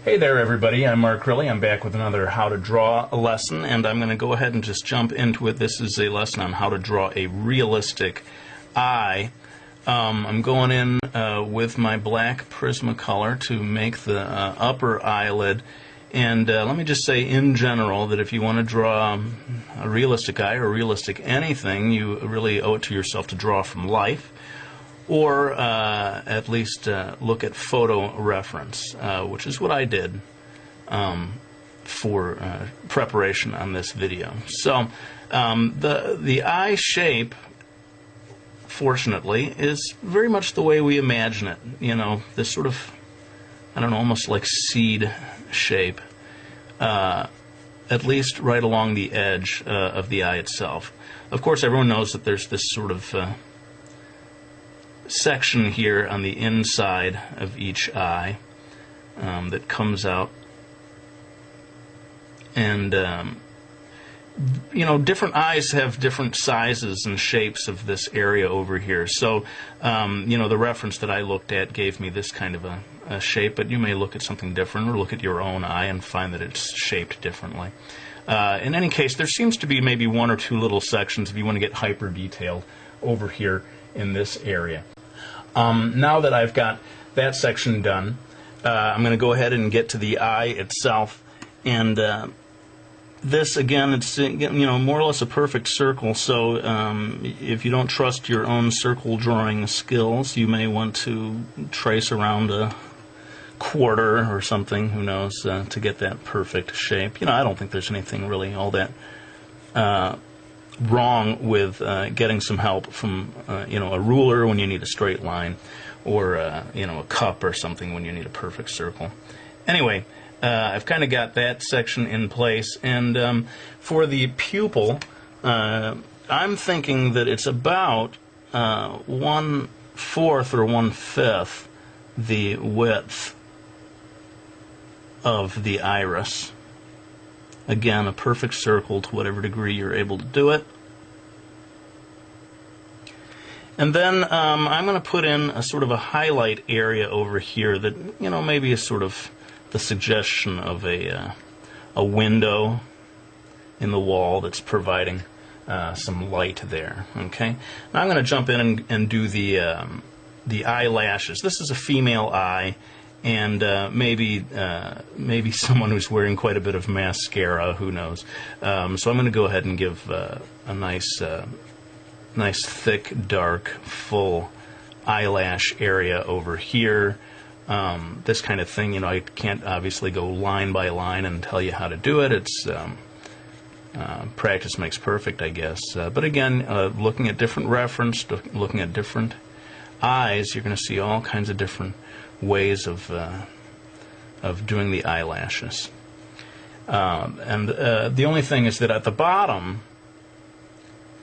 Hey there everybody, I'm Mark Riley. I'm back with another how to draw lesson, and I'm going to go ahead and just jump into it. This is a lesson on how to draw a realistic eye. I'm going in with my black Prismacolor to make the upper eyelid, and let me just say in general that if you want to draw a realistic eye or realistic anything, you really owe it to yourself to draw from life, or at least look at photo reference, which is what I did for preparation on this video. So the eye shape, fortunately, is very much the way we imagine it. You know, this sort of, I don't know, almost like seed shape, at least right along the edge of the eye itself. Of course, everyone knows that there's this sort of section here on the inside of each eye that comes out, and you know, different eyes have different sizes and shapes of this area over here. So you know, the reference that I looked at gave me this kind of a shape, but you may look at something different or look at your own eye and find that it's shaped differently. In any case, there seems to be maybe one or two little sections if you want to get hyper detailed over here in this area. Now that I've got that section done, I'm going to go ahead and get to the eye itself, and this again, it's, you know, more or less a perfect circle. So if you don't trust your own circle drawing skills, you may want to trace around a quarter or something, who knows, to get that perfect shape. You know, I don't think there's anything really all that wrong with getting some help from you know, a ruler when you need a straight line, or you know, a cup or something when you need a perfect circle. Anyway, I've kind of got that section in place, and for the pupil, I'm thinking that it's about 1/4 or 1/5 the width of the iris. Again, a perfect circle to whatever degree you're able to do it. And then I'm going to put in a sort of a highlight area over here that, you know, maybe is sort of the suggestion of a window in the wall that's providing some light there. Okay. Now I'm going to jump in and do the eyelashes. This is a female eye, and maybe someone who's wearing quite a bit of mascara, who knows. So I'm going to go ahead and give a nice thick, dark, full eyelash area over here. This kind of thing, you know, I can't obviously go line by line and tell you how to do it. It's practice makes perfect, I guess. But again, looking at different reference, looking at different eyes, you're going to see all kinds of different ways of doing the eyelashes. And the only thing is that at the bottom,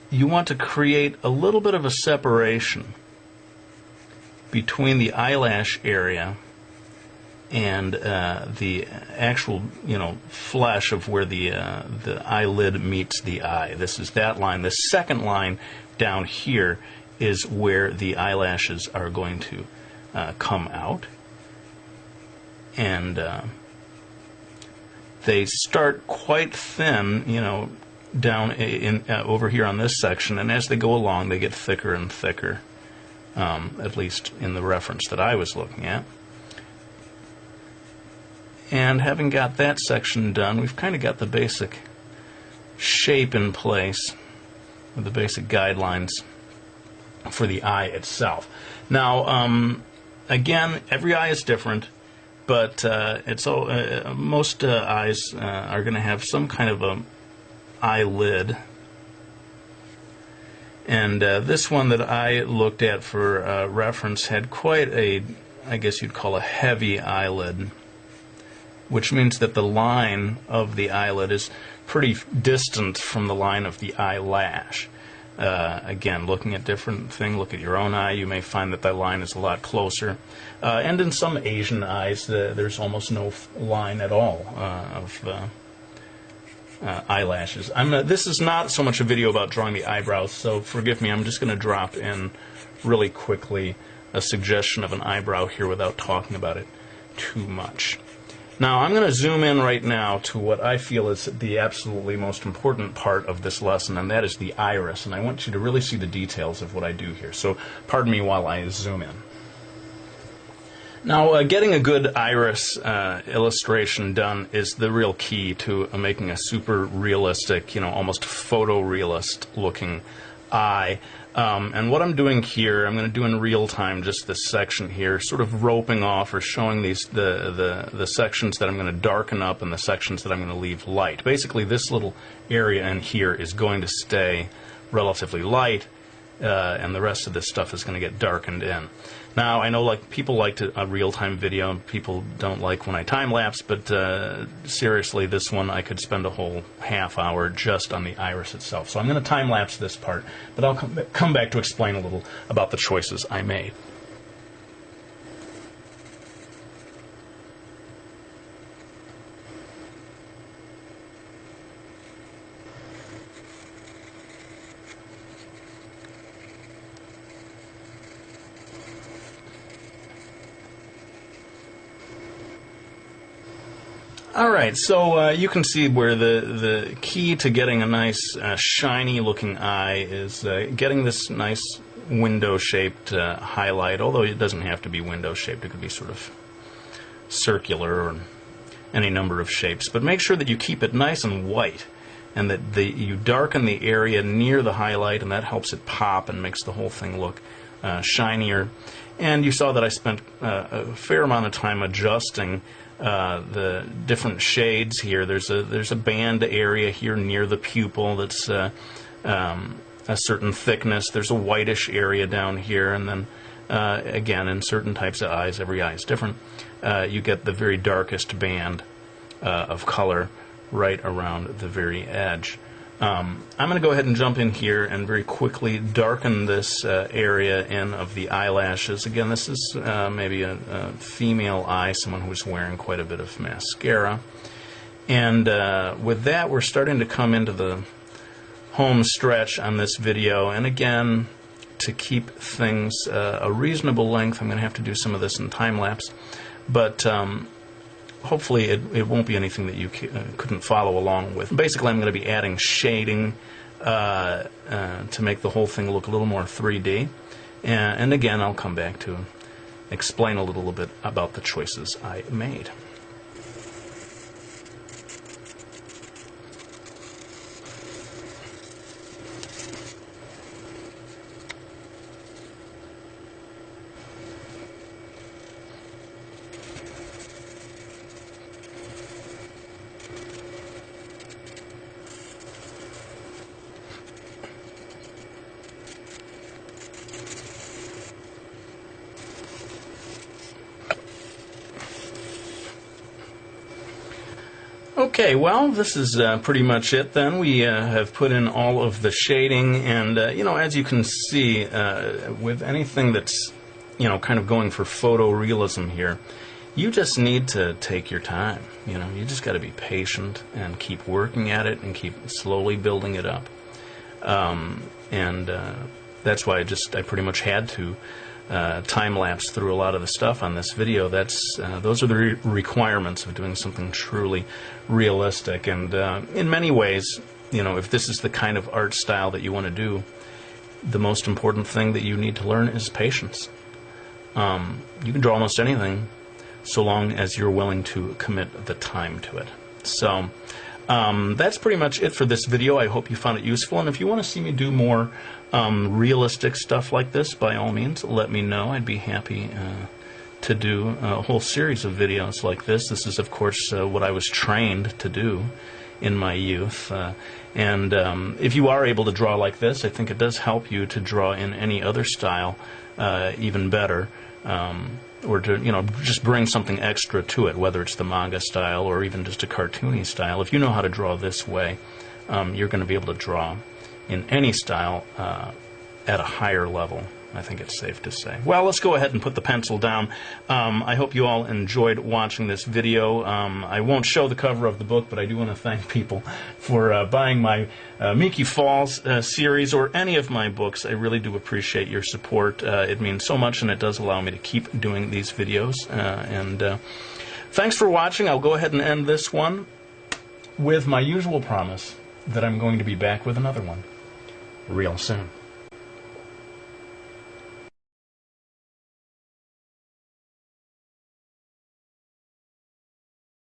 you want to create a little bit of a separation between the eyelash area and the actual, you know, flesh of where the eyelid meets the eye. This is that line. The second line down here is where the eyelashes are going to come out, and they start quite thin, you know, down in over here on this section, and as they go along, they get thicker and thicker. At least in the reference that I was looking at. And having got that section done, we've kind of got the basic shape in place, with the basic guidelines for the eye itself. Now, again, every eye is different, but most eyes are going to have some kind of a eyelid. And this one that I looked at for reference had quite a, I guess you'd call a heavy eyelid, which means that the line of the eyelid is pretty distant from the line of the eyelash. Again, looking at different things, look at your own eye, you may find that that line is a lot closer. And in some Asian eyes, there's almost no line at all of eyelashes. This is not so much a video about drawing the eyebrows, so forgive me. I'm just going to drop in really quickly a suggestion of an eyebrow here without talking about it too much. Now I'm going to zoom in right now to what I feel is the absolutely most important part of this lesson, and that is the iris. And I want you to really see the details of what I do here. So pardon me while I zoom in. Now, getting a good iris illustration done is the real key to making a super realistic, almost photorealist looking eye. And what I'm doing here, I'm going to do in real time just this section here, sort of roping off or showing the sections that I'm going to darken up and the sections that I'm going to leave light. Basically, this little area in here is going to stay relatively light, and the rest of this stuff is going to get darkened in. Now, I know people like a real-time video, and people don't like when I time-lapse, but seriously, this one I could spend a whole half hour just on the iris itself. So I'm going to time-lapse this part, but I'll come back to explain a little about the choices I made. Alright, so you can see where the key to getting a nice shiny looking eye is getting this nice window shaped highlight, although it doesn't have to be window shaped, it could be sort of circular or any number of shapes. But make sure that you keep it nice and white, and that you darken the area near the highlight, and that helps it pop and makes the whole thing look shinier. And you saw that I spent a fair amount of time adjusting the different shades here. There's a band area here near the pupil that's a certain thickness. There's a whitish area down here, and then again, in certain types of eyes, every eye is different, you get the very darkest band of color right around the very edge. I'm going to go ahead and jump in here and very quickly darken this area in of the eyelashes. Again, this is maybe a female eye, someone who's wearing quite a bit of mascara. And with that, we're starting to come into the home stretch on this video. And again, to keep things a reasonable length, I'm going to have to do some of this in time-lapse. But hopefully it won't be anything that you couldn't follow along with. Basically, I'm going to be adding shading to make the whole thing look a little more 3D. And again, I'll come back to explain a little bit about the choices I made. Okay, well, this is pretty much it then. We have put in all of the shading, and, as you can see, with anything that's, kind of going for photorealism here, you just need to take your time. You just got to be patient and keep working at it and keep slowly building it up. That's why I pretty much had to time-lapse through a lot of the stuff on this video. Those are the requirements of doing something truly realistic. And in many ways, if this is the kind of art style that you want to do, the most important thing that you need to learn is patience. You can draw almost anything so long as you're willing to commit the time to it. So that's pretty much it for this video. I hope you found it useful, and if you want to see me do more realistic stuff like this, by all means, let me know. I'd be happy to do a whole series of videos like this. This is, of course, what I was trained to do in my youth. If you are able to draw like this, I think it does help you to draw in any other style even better, or to just bring something extra to it, whether it's the manga style or even just a cartoony style. If you know how to draw this way, you're going to be able to draw in any style at a higher level. I think it's safe to say. Well, let's go ahead and put the pencil down. I hope you all enjoyed watching this video. I won't show the cover of the book, but I do want to thank people for buying my Miki Falls series or any of my books. I really do appreciate your support. It means so much, and it does allow me to keep doing these videos. Thanks for watching. I'll go ahead and end this one with my usual promise that I'm going to be back with another one real soon.